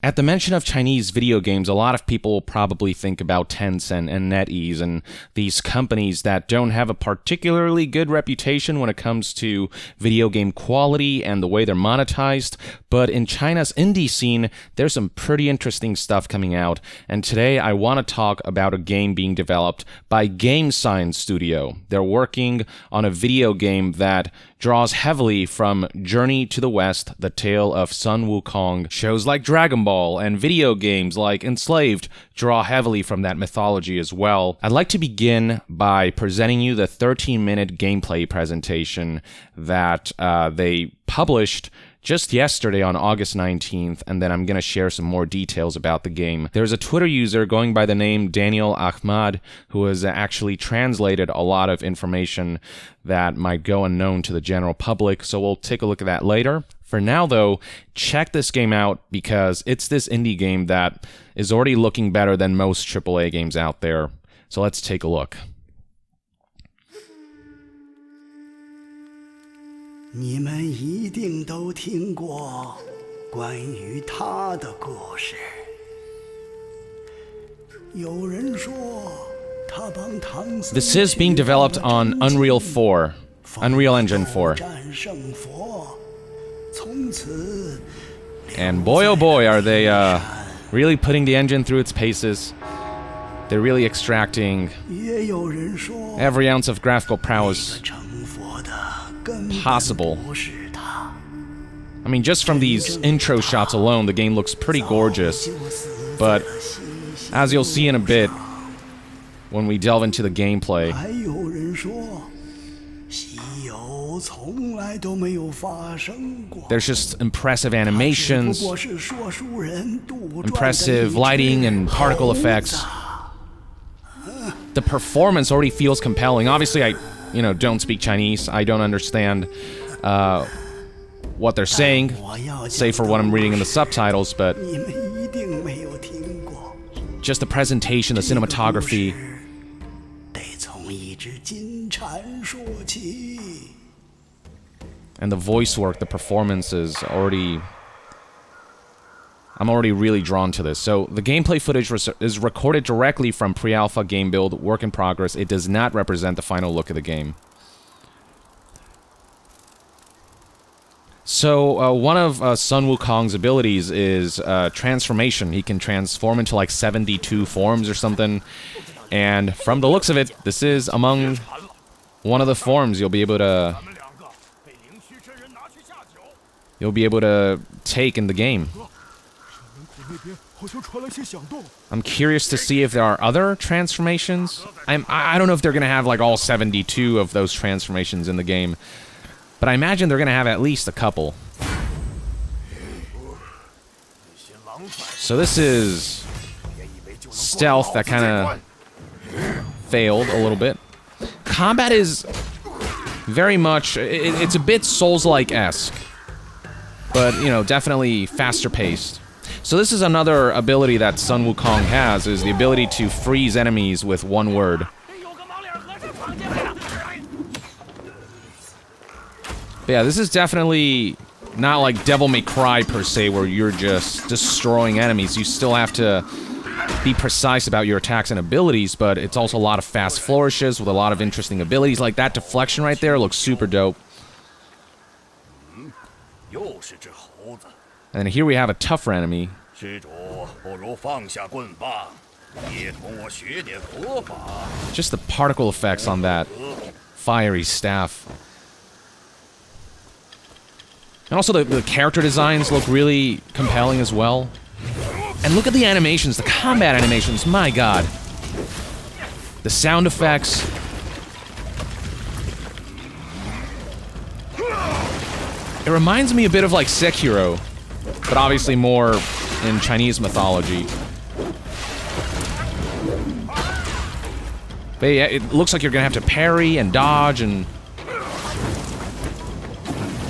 At the mention of Chinese video games, a lot of people probably think about Tencent and NetEase and these companies that don't have a particularly good reputation when it comes to video game quality and the way they're monetized. But in China's indie scene, there's some pretty interesting stuff coming out. And today I want to talk about a game being developed by Game Science Studio. They're working on a video game that draws heavily from Journey to the West, The Tale of Sun Wukong. Shows like Dragon Ball and video games like Enslaved draw heavily from that mythology as well. I'd like to begin by presenting you the 13-minute gameplay presentation that they published just yesterday on August 19th, and then I'm going to share some more details about the game. There's a Twitter user going by the name Daniel Ahmad who has actually translated a lot of information that might go unknown to the general public, so we'll take a look at that later. For now, though, check this game out because it's this indie game that is already looking better than most AAA games out there. So let's take a look. 你们一定都听过关于他的故事。有人说他帮唐僧 This is being developed on Unreal 4, Unreal Engine 4. 战胜佛，从此 And boy oh boy are they really putting the engine through its paces. They're really extracting 也有人说 every ounce of graphical prowess 成佛的根本 possible. 不是他。 I mean, just from these intro shots alone, the game looks pretty gorgeous. But as you'll see in a bit, when we delve into the gameplay, 还有人说，西游从来都没有发生过。 there's just impressive animations, 只不过是说书人杜撰的 impressive lighting and particle effects. The performance already feels compelling. Obviously, I don't speak Chinese. I don't understand what they're saying, save for what I'm reading in the subtitles, but 你们一定没有听过。 just the presentation, the cinematography. 得从一只金蝉说起。 And the voice work, the performance is I'm already really drawn to this. So the gameplay footage is recorded directly from pre-alpha game build, work in progress. It does not represent the final look of the game. So one of Sun Wukong's abilities is transformation. He can transform into like 72 forms or something. And from the looks of it, this is among one of the forms you'll be able to take in the game. I'm curious to see if there are other transformations. I don't know if they're going to have like all 72 of those transformations in the game, but I imagine they're going to have at least a couple. So this is stealth that kind of failed a little bit. Combat is very much, it's a bit Souls-like-esque, but, definitely faster paced. So this is another ability that Sun Wukong has, is the ability to freeze enemies with one word. But yeah, this is definitely not like Devil May Cry per se, where you're just destroying enemies. You still have to be precise about your attacks and abilities, but it's also a lot of fast flourishes with a lot of interesting abilities. Like that deflection right there looks super dope. And here we have a tougher enemy. Just the particle effects on that fiery staff. And also the character designs look really compelling as well. And look at the animations, the combat animations, my god. The sound effects. It reminds me a bit of like Sekiro, but obviously more in Chinese mythology. But yeah, it looks like you're gonna have to parry and dodge, and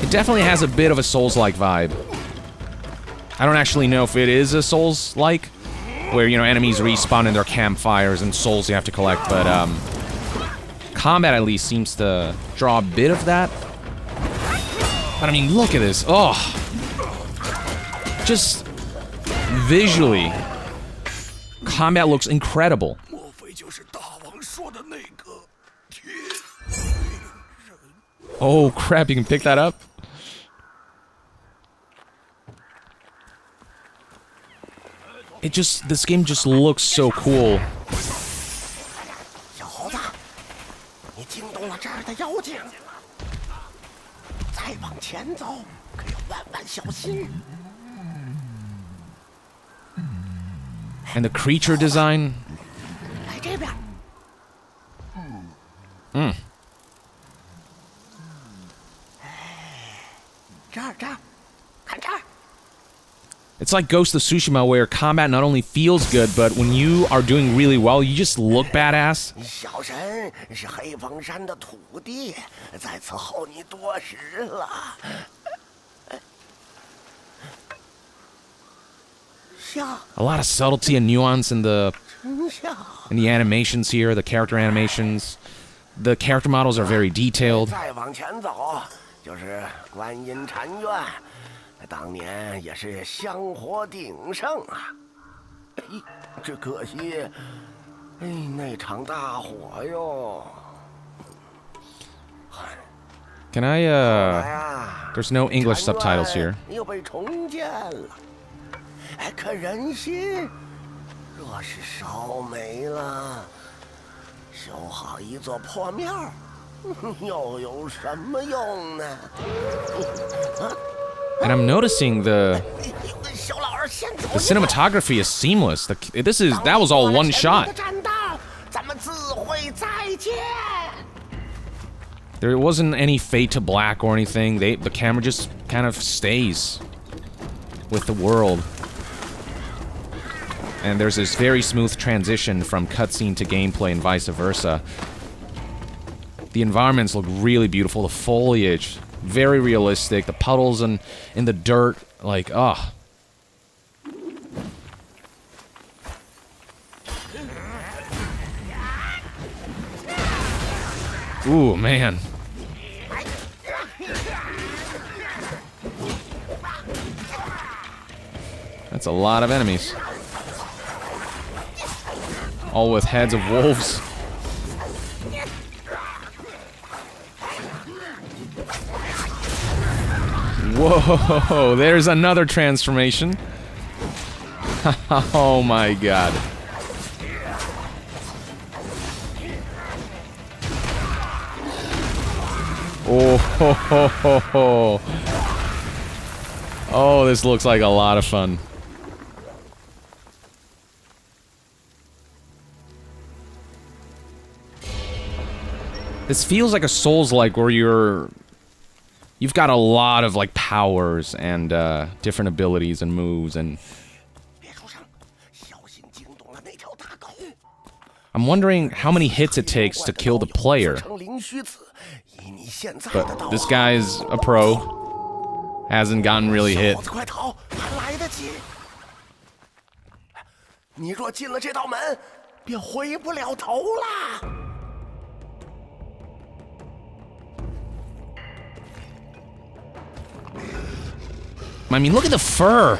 it definitely has a bit of a Souls-like vibe. I don't actually know if it is a Souls-like, where, enemies respawn in their campfires and souls you have to collect, but combat at least seems to draw a bit of that. But I mean, look at this. Oh, just visually, combat looks incredible. 莫非就是大王说的那个铁人？ Oh crap, you can pick that up? This game just looks so cool. 小猴子，你惊动了这儿的妖精，再往前走可要万万小心。 And the creature design. 来这边。这儿，看这儿。 It's like Ghost of Tsushima, where combat not only feels good, but when you are doing really well, you just look badass. 小神是黑风山的土地，在此候你多时了。像 A lot of subtlety and nuance in the 真像。 animations here, the character animations. The character models are very detailed. 再往前走就是观音禅院，当年也是香火鼎盛啊。哎，只可惜，哎，那场大火哟。 Can I, There's no English subtitles here. 又被重建了，哎，可人心若是烧没了，修好一座破庙，又有什么用呢？ And I'm noticing the 小老儿先走。 the cinematography is seamless. That was all one shot. 战道，咱们自会再见。 There wasn't any fade to black or anything. The camera just kind of stays with the world. And there's this very smooth transition from cutscene to gameplay and vice versa. The environments look really beautiful. The foliage, very realistic. The puddles in the dirt, like, ah. Ooh, man. That's a lot of enemies. All with heads of wolves. Whoa, there's another transformation. Oh my god. Oh, ho, ho, ho, ho. Oh, this looks like a lot of fun. This feels like a Souls-like where you've got a lot of like powers and different abilities and moves and I'm wondering how many hits it takes to kill the player. But this guy's a pro. Hasn't gotten really hit. I mean, look at the fur.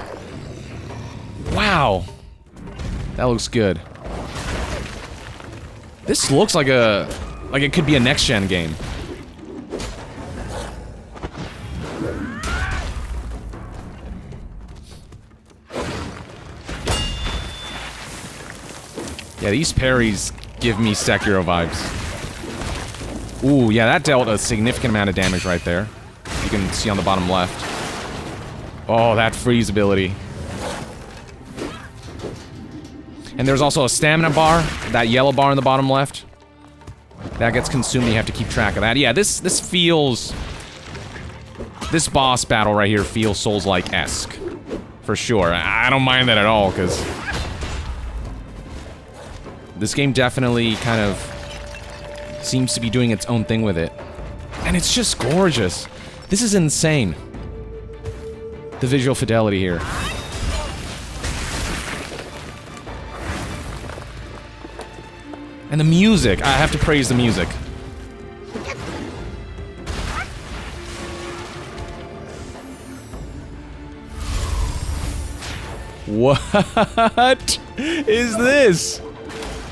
Wow. That looks good. This looks like it could be a next-gen game. Yeah, these parries give me Sekiro vibes. Ooh, yeah, that dealt a significant amount of damage right there. You can see on the bottom left. Oh, that freeze ability. And there's also a stamina bar, that yellow bar in the bottom left. That gets consumed, you have to keep track of that. Yeah, this feels... This boss battle right here feels Souls-like-esque. For sure. I don't mind that at all, because... This game definitely kind of seems to be doing its own thing with it. And it's just gorgeous. This is insane. The visual fidelity here. And the music. I have to praise the music. What is this?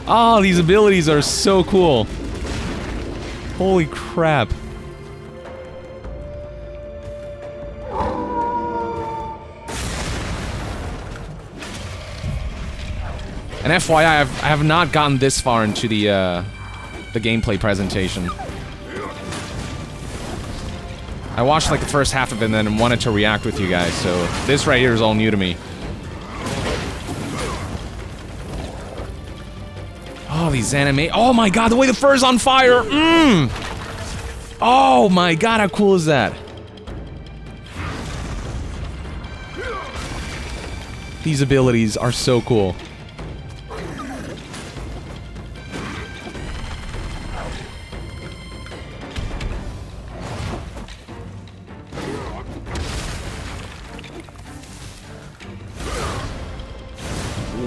Oh, these abilities are so cool. Holy crap. And FYI, I have not gotten this far into the gameplay presentation. I watched like the first half of it and then wanted to react with you guys, so this right here is all new to me. Oh, these anime. Oh my god, the way the fur is on fire! Oh my god, how cool is that? These abilities are so cool.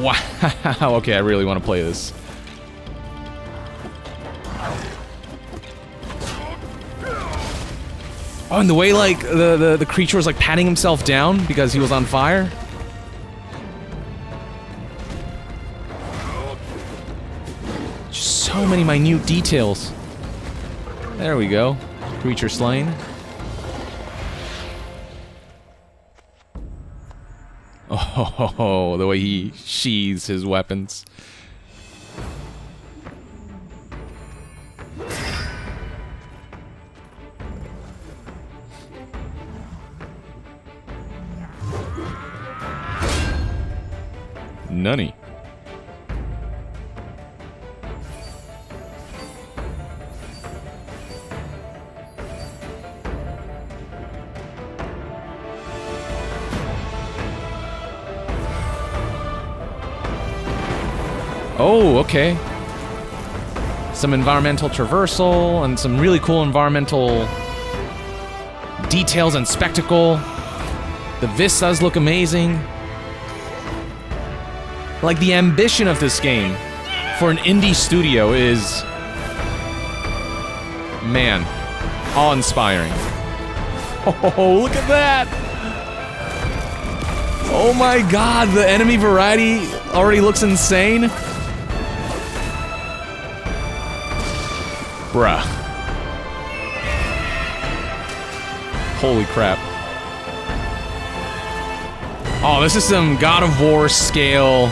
Wow, okay, I really want to play this. Oh, and the way, like, the creature was, like, patting himself down because he was on fire. Just so many minute details. There we go. Creature slain. Oh, the way he sheathes his weapons. Nunny. Oh, okay. Some environmental traversal and some really cool environmental details and spectacle. The vistas look amazing. Like, the ambition of this game for an indie studio is, man, awe-inspiring. Oh, look at that! Oh my god, the enemy variety already looks insane. Bruh. Holy crap. Oh, this is some God of War scale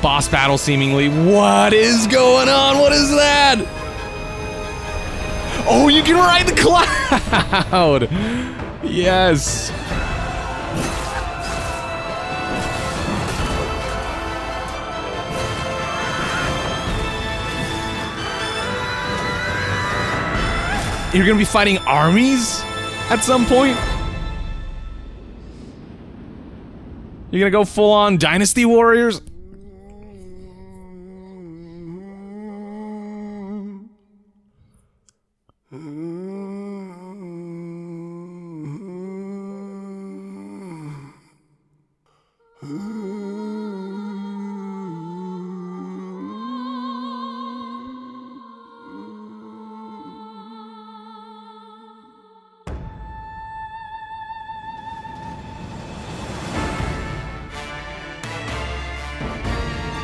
boss battle, seemingly. What is going on? What is that? Oh, you can ride the cloud! Yes. You're gonna be fighting armies at some point? You're gonna go full-on Dynasty Warriors?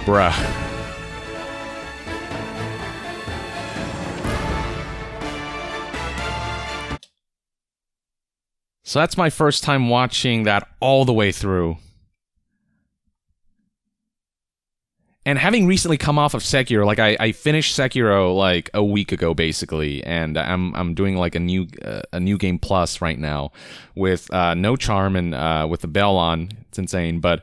Bruh. So that's my first time watching that all the way through. And having recently come off of Sekiro, like I finished Sekiro like a week ago basically, and I'm doing like a new game plus right now with no charm and with the bell on. It's insane, but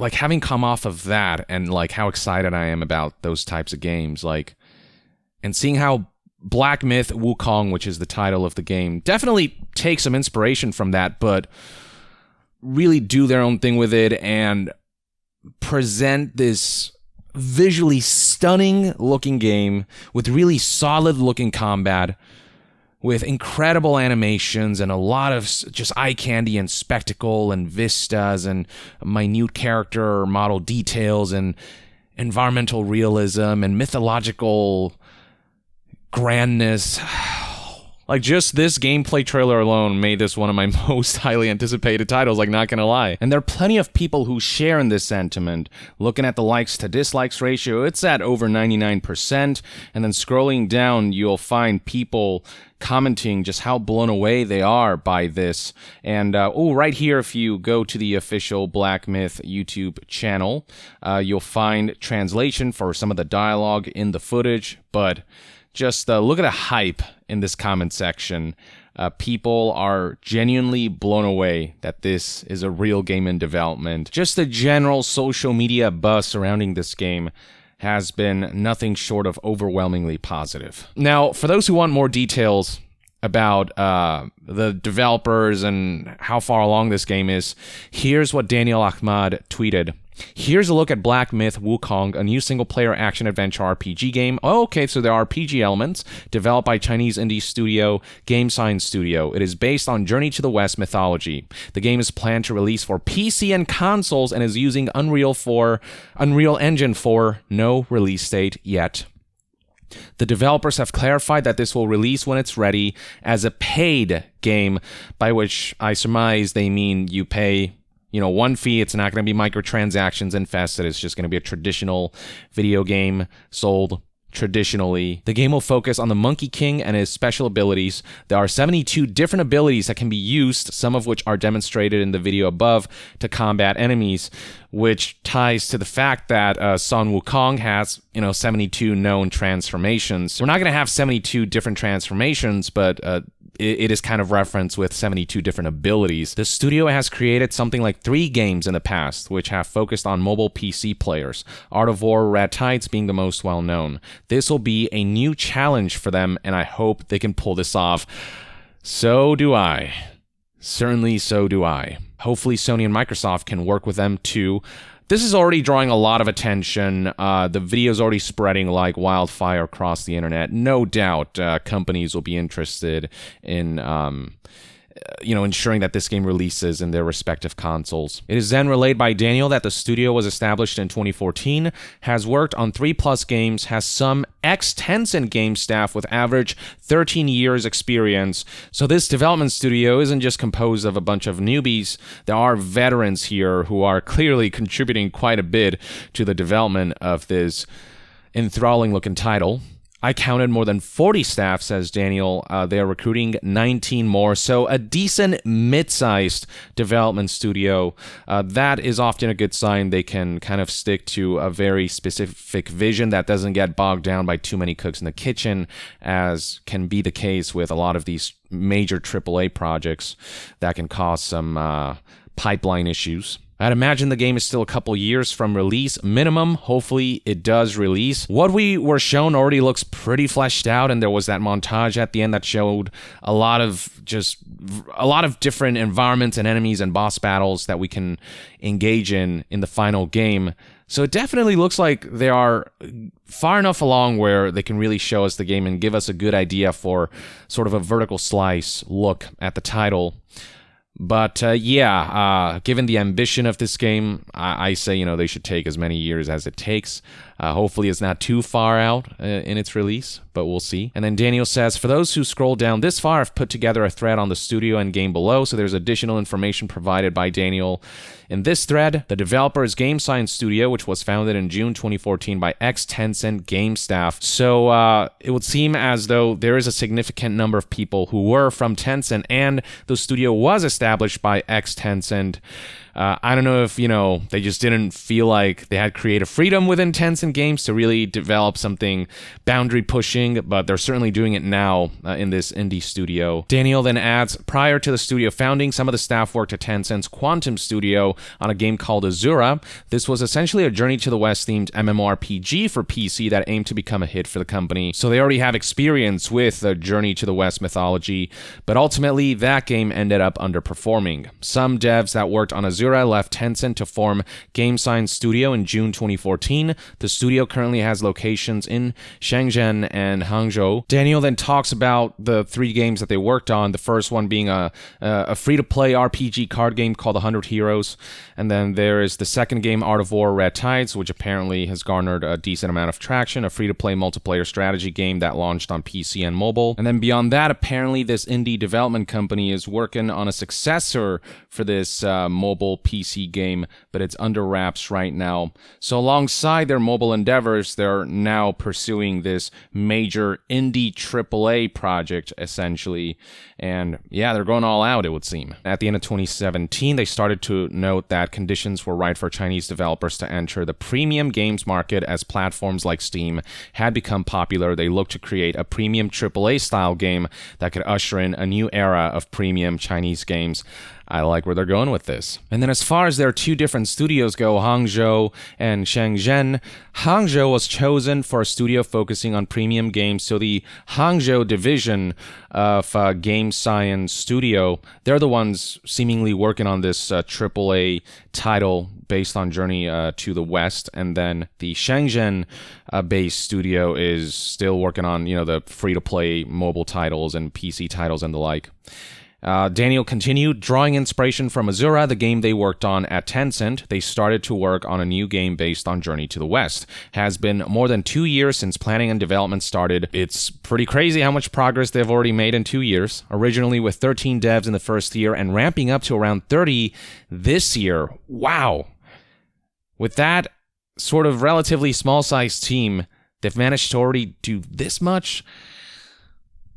like having come off of that and like how excited I am about those types of games, like, and seeing how Black Myth Wukong, which is the title of the game, definitely take some inspiration from that, but really do their own thing with it and present this visually stunning looking game with really solid looking combat, with incredible animations and a lot of just eye candy and spectacle and vistas and minute character model details and environmental realism and mythological grandness. Like, just this gameplay trailer alone made this one of my most highly anticipated titles, like, not gonna lie. And there are plenty of people who share in this sentiment. Looking at the likes to dislikes ratio, it's at over 99%, and then scrolling down, you'll find people commenting just how blown away they are by this. And, right here, if you go to the official Black Myth YouTube channel, you'll find translation for some of the dialogue in the footage, but just look at the hype in this comment section. People are genuinely blown away that this is a real game in development. Just the general social media buzz surrounding this game has been nothing short of overwhelmingly positive. Now, for those who want more details about the developers and how far along this game is, here's what Daniel Ahmad tweeted. Here's a look at Black Myth Wukong, a new single-player action-adventure RPG game. Oh, okay, so there are RPG elements, developed by Chinese indie studio Game Science Studio. It is based on Journey to the West mythology. The game is planned to release for PC and consoles and is using Unreal Engine 4, no release date yet. The developers have clarified that this will release when it's ready as a paid game, by which I surmise they mean you pay one fee. It's not going to be microtransactions infested. It's just going to be a traditional video game sold traditionally. The game will focus on the Monkey King and his special abilities. There are 72 different abilities that can be used, some of which are demonstrated in the video above, to combat enemies, which ties to the fact that Sun Wukong has, 72 known transformations. We're not going to have 72 different transformations, but it is kind of referenced with 72 different abilities. The studio has created something like 3 games in the past, which have focused on mobile PC players, Art of War, Red Tides being the most well-known. This will be a new challenge for them, and I hope they can pull this off. So do I. Certainly so do I. Hopefully Sony and Microsoft can work with them too. This is already drawing a lot of attention. The video's already spreading like wildfire across the internet. No doubt companies will be interested in ensuring that this game releases in their respective consoles. It is then relayed by Daniel that the studio was established in 2014, has worked on 3+ games, has some ex-Tencent game staff with average 13 years experience. So this development studio isn't just composed of a bunch of newbies. There are veterans here who are clearly contributing quite a bit to the development of this enthralling looking title. I counted more than 40 staff, says Daniel. They are recruiting 19 more, so a decent mid-sized development studio. That is often a good sign. They can kind of stick to a very specific vision that doesn't get bogged down by too many cooks in the kitchen, as can be the case with a lot of these major AAA projects that can cause some pipeline issues. I'd imagine the game is still a couple years from release minimum. Hopefully it does release. What we were shown already looks pretty fleshed out, and there was that montage at the end that showed a lot of different environments and enemies and boss battles that we can engage in the final game. So it definitely looks like they are far enough along where they can really show us the game and give us a good idea for sort of a vertical slice look at the title. But given the ambition of this game, I say, they should take as many years as it takes. Hopefully it's not too far out in its release, but we'll see. And then Daniel says, for those who scroll down this far, I've put together a thread on the studio and game below, so there's additional information provided by Daniel. In this thread, the developer is Game Science Studio, which was founded in June 2014 by ex-Tencent game staff. So it would seem as though there is a significant number of people who were from Tencent, and the studio was established by ex-Tencent. I don't know if, they just didn't feel like they had creative freedom within Tencent Games to really develop something boundary pushing, but they're certainly doing it now in this indie studio. Daniel then adds, prior to the studio founding, some of the staff worked at Tencent's Quantum Studio on a game called Azura. This was essentially a Journey to the West themed MMORPG for PC that aimed to become a hit for the company. So they already have experience with the Journey to the West mythology, but ultimately that game ended up underperforming. Some devs that worked on Azura Azura left Tencent to form Game Science Studio in June 2014. The studio currently has locations in Shenzhen and Hangzhou. Daniel then talks about the 3 games that they worked on, the first one being a free-to-play RPG card game called 100 Heroes, and then there is the second game, Art of War Red Tides, which apparently has garnered a decent amount of traction, a free-to-play multiplayer strategy game that launched on PC and mobile. And then beyond that, apparently this indie development company is working on a successor for this mobile PC game, but it's under wraps right now. So alongside their mobile endeavors, they're now pursuing this major indie AAA project, essentially. And yeah, they're going all out, it would seem. At the end of 2017, they started to note that conditions were right for Chinese developers to enter the premium games market as platforms like Steam had become popular. They looked to create a premium AAA style game that could usher in a new era of premium Chinese games. I like where they're going with this. And then as far as their 2 different studios go, Hangzhou and Shenzhen, Hangzhou was chosen for a studio focusing on premium games. So the Hangzhou division of Game Science Studio, they're the ones seemingly working on this AAA title based on Journey to the West. And then the Shenzhen based studio is still working on, the free-to-play mobile titles and PC titles and the like. Daniel continued, drawing inspiration from Azura, the game they worked on at Tencent. They started to work on a new game based on Journey to the West. Has been more than 2 years since planning and development started. It's pretty crazy how much progress they've already made in 2 years. Originally with 13 devs in the first year and ramping up to around 30 this year. Wow. With that sort of relatively small-sized team, they've managed to already do this much.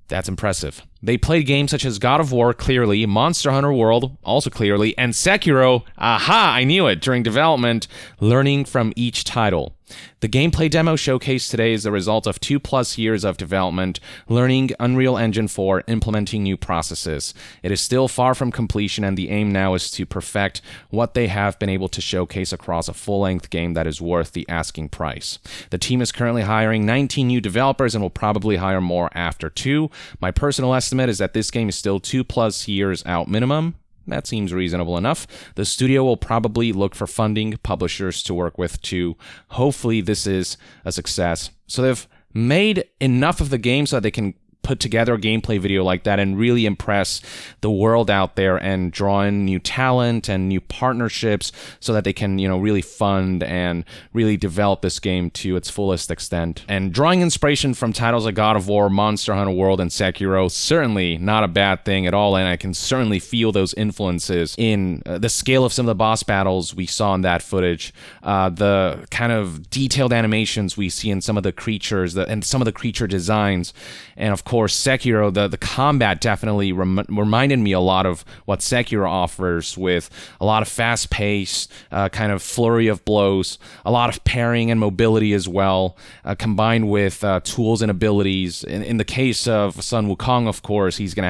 That's impressive. They played games such as God of War, clearly, Monster Hunter World, also clearly, and Sekiro, aha, I knew it, during development, learning from each title. The gameplay demo showcased today is the result of 2+ years of development, learning Unreal Engine 4, implementing new processes. It is still far from completion, and the aim now is to perfect what they have been able to showcase across a full-length game that is worth the asking price. The team is currently hiring 19 new developers and will probably hire more after 2. My personal estimate is that this game is still 2+ years out minimum. That seems reasonable enough. The studio will probably look for funding, publishers to work with too. Hopefully this is a success. So they've made enough of the game so that they can put together a gameplay video like that and really impress the world out there and draw in new talent and new partnerships so that they can, really fund and really develop this game to its fullest extent. And drawing inspiration from titles like God of War, Monster Hunter World, and Sekiro, certainly not a bad thing at all, and I can certainly feel those influences in the scale of some of the boss battles we saw in that footage, the kind of detailed animations we see in some of the creatures and some of the creature designs, and of course Sekiro, the combat definitely reminded me a lot of what Sekiro offers, with a lot of fast-paced, kind of flurry of blows, a lot of parrying and mobility as well, combined with tools and abilities. In the case of Sun Wukong, of course, he's going to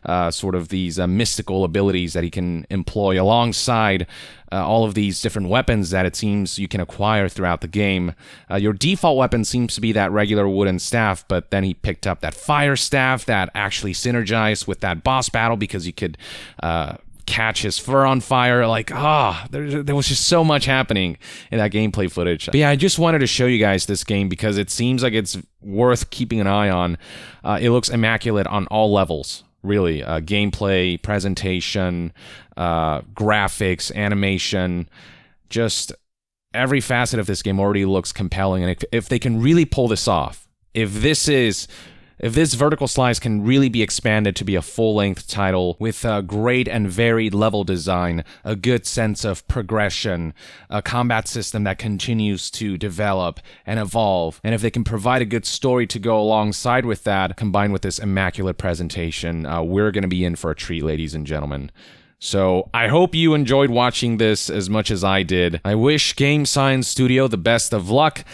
have sort of these mystical abilities that he can employ alongside all of these different weapons that it seems you can acquire throughout the game. Your default weapon seems to be that regular wooden staff, but then he picked up that fire staff that actually synergized with that boss battle because you could catch his fur on fire. There was just so much happening in that gameplay footage. But yeah, I just wanted to show you guys this game because it seems like it's worth keeping an eye on. It looks immaculate on all levels. Really, gameplay, presentation, graphics, animation, just every facet of this game already looks compelling. And if they can really pull this off, if this vertical slice can really be expanded to be a full-length title with a great and varied level design, a good sense of progression, a combat system that continues to develop and evolve, and if they can provide a good story to go alongside with that, combined with this immaculate presentation, we're going to be in for a treat, ladies and gentlemen. So I hope you enjoyed watching this as much as I did. I wish Game Science Studio the best of luck.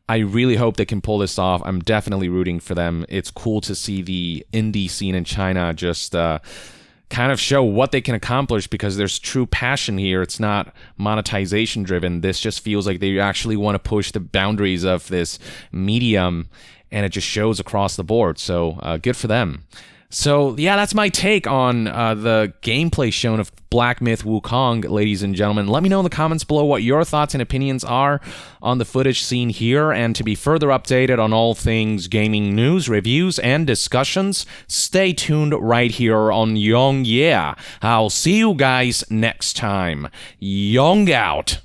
I really hope they can pull this off. I'm definitely rooting for them. It's cool to see the indie scene in China just kind of show what they can accomplish because there's true passion here. It's not monetization driven. This just feels like they actually want to push the boundaries of this medium, and it just shows across the board. So good for them. So, yeah, that's my take on the gameplay shown of Black Myth Wukong, ladies and gentlemen. Let me know in the comments below what your thoughts and opinions are on the footage seen here, and to be further updated on all things gaming news, reviews, and discussions, stay tuned right here on Young Yeah. I'll see you guys next time. Young out.